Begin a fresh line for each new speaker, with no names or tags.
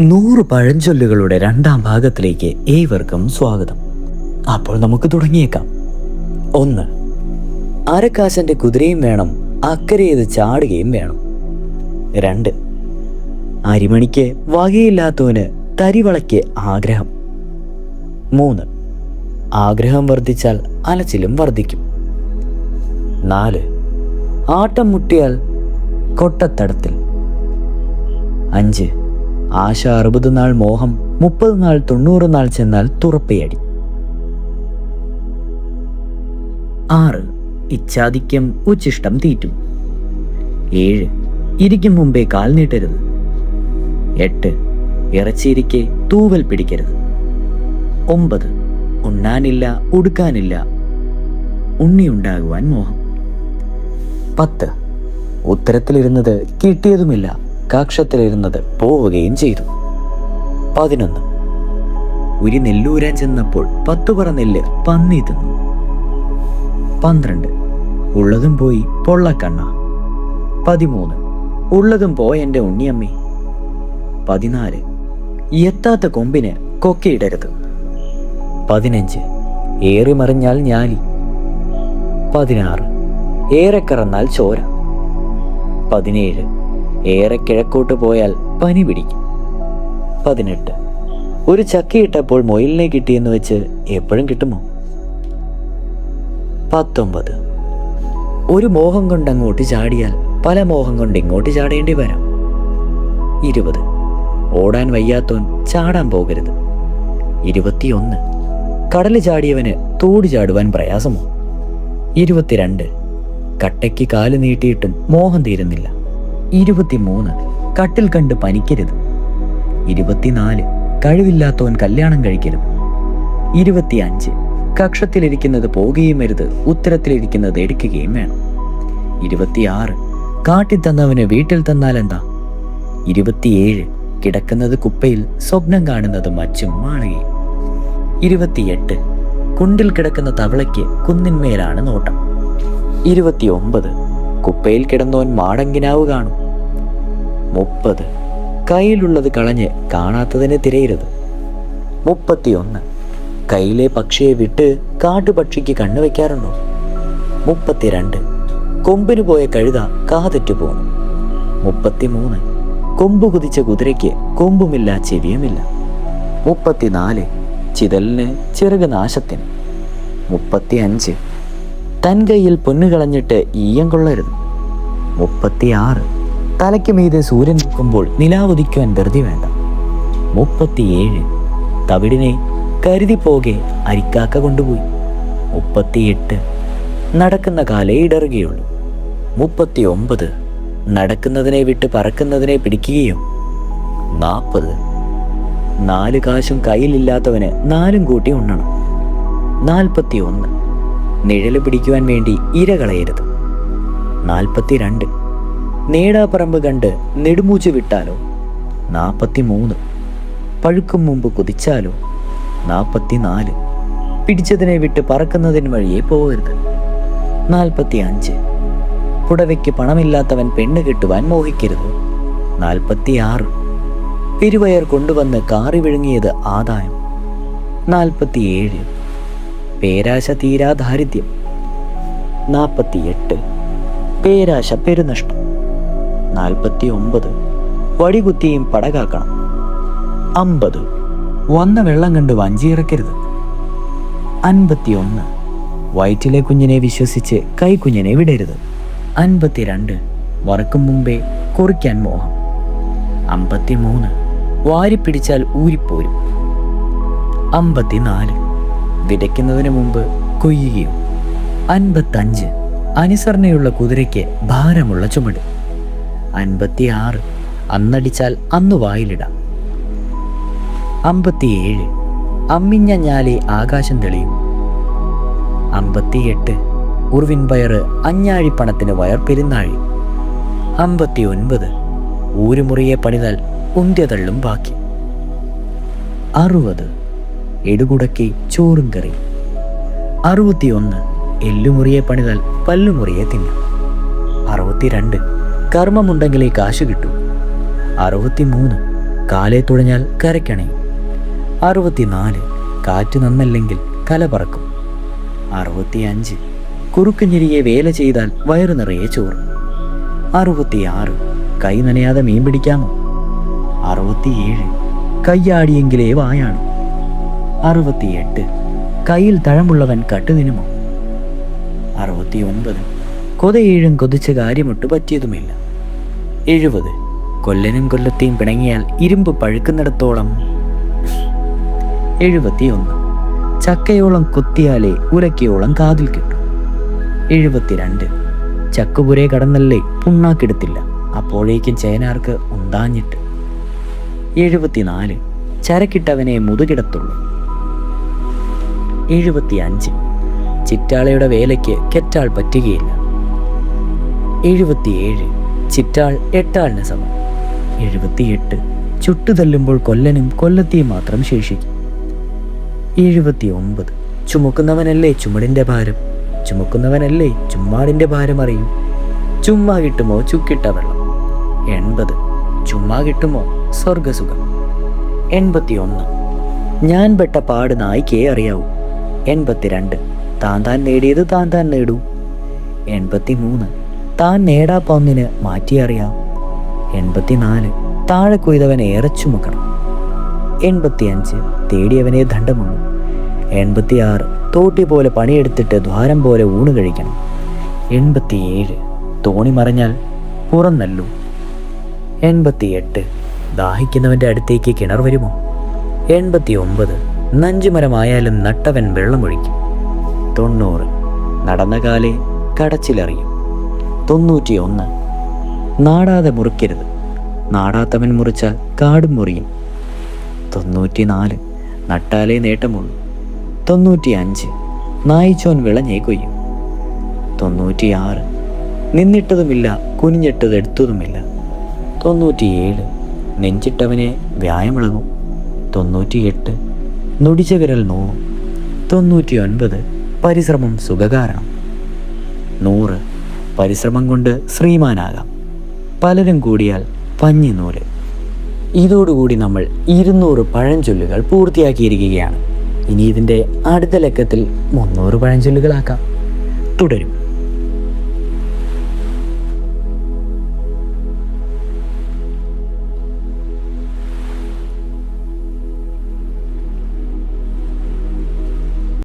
100 പഴഞ്ചൊല്ലുകളുടെ 2ാം ഭാഗത്തിലേക്ക് ഏവർക്കും സ്വാഗതം. അപ്പോൾ നമുക്ക് തുടങ്ങിയേക്കാം. 1. അരക്കാശന്റെ കുതിരയും വേണം, അക്കരയത് ചാടുകയും വേണം. 2. അരിമണിക്ക് വകയില്ലാത്തവന് തരിവളയ്ക്ക് ആഗ്രഹം. 3. ആഗ്രഹം വർദ്ധിച്ചാൽ അലച്ചിലും വർദ്ധിക്കും. 4. ആട്ടം മുട്ടിയാൽ കൊട്ടത്തടത്തിൽ. 5. ആശ 60 നാൾ, മോഹം 30 നാൾ, 90 നാൾ ചെന്നാൽ തുറപ്പയടി. 6. ഇച്ഛാധിക്യം ഉച്ചിഷ്ടം തീറ്റും. 7. ഇരിക്കും മുമ്പേ കാൽ നീട്ടരുത്. 8. ഇറച്ചിയിരിക്കെ തൂവൽ പിടിക്കരുത്. 9. ഉണ്ണാനില്ല ഉടുക്കാനില്ല, ഉണ്ണിയുണ്ടാകുവാൻ മോഹം. 10. ഉത്തരത്തിലിരുന്നത് കിട്ടിയതുമില്ല, കക്ഷത്തിലിരുന്നത് പോവുകയും ചെയ്തു. 11. ഒരു നെല്ലൂരാൻ ചെന്നപ്പോൾ 10 പറ നെല്ല് പന്നി തിന്നു. 12. ഉള്ളതും പോയി പൊള്ളക്കണ്ണ. 13. ഉള്ളതും പോയെൻ്റെ ഉണ്ണിയമ്മേ. 14. എത്താത്ത കൊമ്പിന് കൊക്കയിടരുത്. 15. ഏറിമറിഞ്ഞാൽ ഞാലി. 16. ഏറെ കറന്നാൽ ചോര. 17. ഏറെ കിഴക്കോട്ട് പോയാൽ പനി പിടിക്കും. 18. ഒരു ചക്കയിട്ടപ്പോൾ മൊയിലിനെ കിട്ടിയെന്ന് വെച്ച് എപ്പോഴും കിട്ടുമോ? 19. ഒരു മോഹം കൊണ്ട് അങ്ങോട്ട് ചാടിയാൽ പല മോഹം കൊണ്ട് ഇങ്ങോട്ട് ചാടേണ്ടി വരാം. 20. ഓടാൻ വയ്യാത്തോൻ ചാടാൻ പോകരുത്. 21. കടല് ചാടിയവന് തോട് ചാടുവാൻ പ്രയാസമോ? 22. കട്ടയ്ക്ക് കാല് നീട്ടിയിട്ടും മോഹം തീരുന്നില്ല. 23. കട്ടിൽ കണ്ട് പനിക്കരുത്. 24. കഴിവില്ലാത്തവൻ കല്യാണം കഴിക്കരുത്. 25. കക്ഷത്തിലിരിക്കുന്നത് പോകുകയും അരുത്, ഉത്തരത്തിലിരിക്കുന്നത് എടുക്കുകയും വേണം. 26. കാട്ടിൽ തന്നവന് വീട്ടിൽ തന്നാലെന്താ? 27. കിടക്കുന്നത് കുപ്പയിൽ, സ്വപ്നം കാണുന്നത് മച്ചും മാളുകയും. 28. കുണ്ടിൽ കിടക്കുന്ന തവളയ്ക്ക് കുന്നിന്മേലാണ് നോട്ടം. 29. കുപ്പയിൽ കിടന്നോൻ മാടങ്കിനാവ് കാണും. 30. കയ്യിലുള്ളത് കളഞ്ഞ് കാണാത്തതിനെ തിരയരുത്. 31. കയ്യിലെ പക്ഷിയെ വിട്ട് കാട്ടുപക്ഷിക്ക് കണ്ണു വയ്ക്കാറുണ്ടോ? 32. കൊമ്പിന് പോയ കഴുത കാതെറ്റു പോന്നു. 33. കൊമ്പ് കുതിച്ച കുതിരയ്ക്ക് കൊമ്പുമില്ല ചെവിയുമില്ല. 34. ചിതലിന് ചിറക് നാശത്തിന്. 35. തൻ കയ്യിൽ പൊന്നു കളഞ്ഞിട്ട് ഈയം കൊള്ളരുത്. 36. തലയ്ക്ക് മീതെ സൂര്യൻ നിൽക്കുമ്പോൾ നിലാവുദിക്കുവാൻ ധൃതി വേണ്ട. 37. തവിടിനെ കരുതി പോകെ അരിക്കാക്ക കൊണ്ടുപോയി. 38. നടക്കുന്ന കാലേ ഇടറുകയുള്ളൂ. 39. നടക്കുന്നതിനെ വിട്ട് പറക്കുന്നതിനെ പിടിക്കുകയോ? 40. 4 കാശും കയ്യിലില്ലാത്തവന് 4 കൂട്ടി ഉണ്ണണം. 41. നിഴല് പിടിക്കുവാൻ വേണ്ടി ഇര കളയരുത്. 42. നേടാപ്പറമ്പ് കണ്ട് നെടുമൂച്ച് വിട്ടാലോ? 43. പഴുക്കും മുമ്പ് കുതിച്ചാലോ? 44. പിടിച്ചതിനെ വിട്ട് പറക്കുന്നതിന് വഴിയെ പോകരുത്. 45. പുടവയ്ക്ക് പണമില്ലാത്തവൻ പെണ്ണ് കെട്ടുവാൻ മോഹിക്കരുത്. 46. പെരുവയർ കൊണ്ടുവന്ന് കാറി വിഴുങ്ങിയത് ആദായം. 47. പേരാശ തീരാ ദാരിദ്ര്യം. 48. പേരാശ പെരുനഷ്ടം. 49. വടികുത്തിയും പടകാക്കണം. 50. വന്ന വെള്ളം കണ്ട് വഞ്ചിയിറക്കരുത്. 51. വയറ്റിലെ കുഞ്ഞിനെ വിശ്വസിച്ച് കൈക്കുഞ്ഞിനെ വിടരുത്. 52. വറക്കും മുമ്പേ കുറിക്കാൻ മോഹം. 53. വാരിപ്പിടിച്ചാൽ ഊരിപ്പോരും. 54. വിതയ്ക്കുന്നതിന് മുമ്പ് കൊയ്യുകയും. 55. അനുസരണയുള്ള കുതിരയ്ക്ക് ഭാരമുള്ള ചുമട്. 56. അന്നടിച്ചാൽ അന്ന് വായിലിടാം. 57. അമ്മിഞ്ഞ ഞാലേ ആകാശം തെളിയും. 58. ഉറുവിൻ പയറ് അഞ്ഞാഴിപ്പണത്തിന് വയർ പെരുന്നാഴി. 59. ഊരുമുറിയെ പണിതാൽ ഉന്ത്യതള്ളും ബാക്കി. 60. എടുകുടക്കി ചോറും കറി. 61. എല്ലുമുറിയെ പണിതാൽ പല്ലുമുറിയെ തിന്നാം. 62. കർമ്മമുണ്ടെങ്കിലേ കാശ് കിട്ടൂ. 63. കാലെ തുഴഞ്ഞാൽ കരയ്ക്കണയും. 64 കാറ്റ് നന്നല്ലെങ്കിൽ കല പറക്കും. 65 കുറുക്കുഞ്ഞിരിയെ വേല ചെയ്താൽ വയറു നിറയെ ചോറ്. 66 കൈ നനയാതെ മീൻ പിടിക്കാമോ. 67 കയ്യാടിയെങ്കിലേ വായാണ്. 68 കയ്യിൽ തഴമ്പുള്ളവൻ കട്ടുതിനുമോ. 69 കൊതയേഴും കൊതിച്ച കാര്യമൊട്ട് പറ്റിയതുമില്ല. 70 കൊല്ലനും കൊല്ലത്തെയും പിണങ്ങിയാൽ ഇരുമ്പ് പഴുക്കുന്നിടത്തോളം. 71 ചക്കയോളം കൊത്തിയാലേ ഉലക്കയോളം കാതിൽ കിട്ടും. 72 ചക്കുപുരേ കടന്നല്ലേ പുണ്ണാക്കെടുത്തില്ല, അപ്പോഴേക്കും ചേനാർക്ക് ഉണ്ടാഞ്ഞിട്ട്. 74 ചരക്കിട്ടവനെ മുതുകിടത്തുള്ളൂ. 75 ചിറ്റാളയുടെ വേലയ്ക്ക് കെറ്റാൾ പറ്റുകയില്ല. 77 ചിറ്റാൾ എട്ടാളിന് സമം. 78 ചുട്ടുതല്ലുമ്പോൾ കൊല്ലനും കൊല്ലത്തെയും മാത്രം ശേഷിക്കും. 79 ചുമക്കുന്നവനല്ലേ ചുമടിൻ്റെ ഭാരം, ചുമക്കുന്നവനല്ലേ ചുമ്മാടിൻ്റെ ഭാരം അറിയൂ. ചുമ്മാ കിട്ടുമോ ചുക്കിട്ട വെള്ളം. 80 ചുമ്മാ കിട്ടുമോ സ്വർഗസുഖം. 81 ഞാൻ പെട്ട പാട് നായിക്കേ അറിയാവൂ. 82 താൻ നേടിയത് താൻ നേടൂ. 83 താൻ നേടാപ്പൊന്നിന് മാറ്റിയറിയാം. 84 താഴെ കൊയ്തവൻ ഏറെ ചുമക്കണം. 85 തേടിയവനെ ദണ്ഡമുള്ളൂ. 86 തോട്ടി പോലെ പണിയെടുത്തിട്ട് ദ്വാരം പോലെ ഊണ് കഴിക്കണം. 87 തോണി മറിഞ്ഞാൽ പുറന്നല്ലൂ. 88 ദാഹിക്കുന്നവൻ്റെ അടുത്തേക്ക് കിണർ വരുമോ. 89 നഞ്ചുമരമായാലും നട്ടവൻ വെള്ളമൊഴിക്കും. 90 നടന്ന കാലേ കടച്ചിലറിയും. 91 നാടാതെ മുറിക്കരുത്, നാടാത്തവൻ മുറിച്ചാൽ കാടും മുറിയും. 94 നട്ടാലേ നേട്ടമുള്ളൂ. 95 നായിച്ചോൻ വിളഞ്ഞേ കൊയ്യും. 96 നിന്നിട്ടതുമില്ല കുനിഞ്ഞിട്ടതെടുത്തതുമില്ല. 97 നെഞ്ചിട്ടവനെ വ്യായമിളകും. 98 നൊടിച്ച വിരൽ നോവും. 99 പരിശ്രമം സുഖകാരണം. 100 പരിശ്രമം കൊണ്ട് ശ്രീമാനാകാം. പലരും കൂടിയാൽ പഞ്ഞി നൂല്. ഇതോടുകൂടി നമ്മൾ 200 പഴഞ്ചൊല്ലുകൾ പൂർത്തിയാക്കിയിരിക്കുകയാണ്. ഇനി ഇതിൻ്റെ അടുത്ത ലക്കത്തിൽ 300 പഴഞ്ചൊല്ലുകളാക്കാം. തുടരും.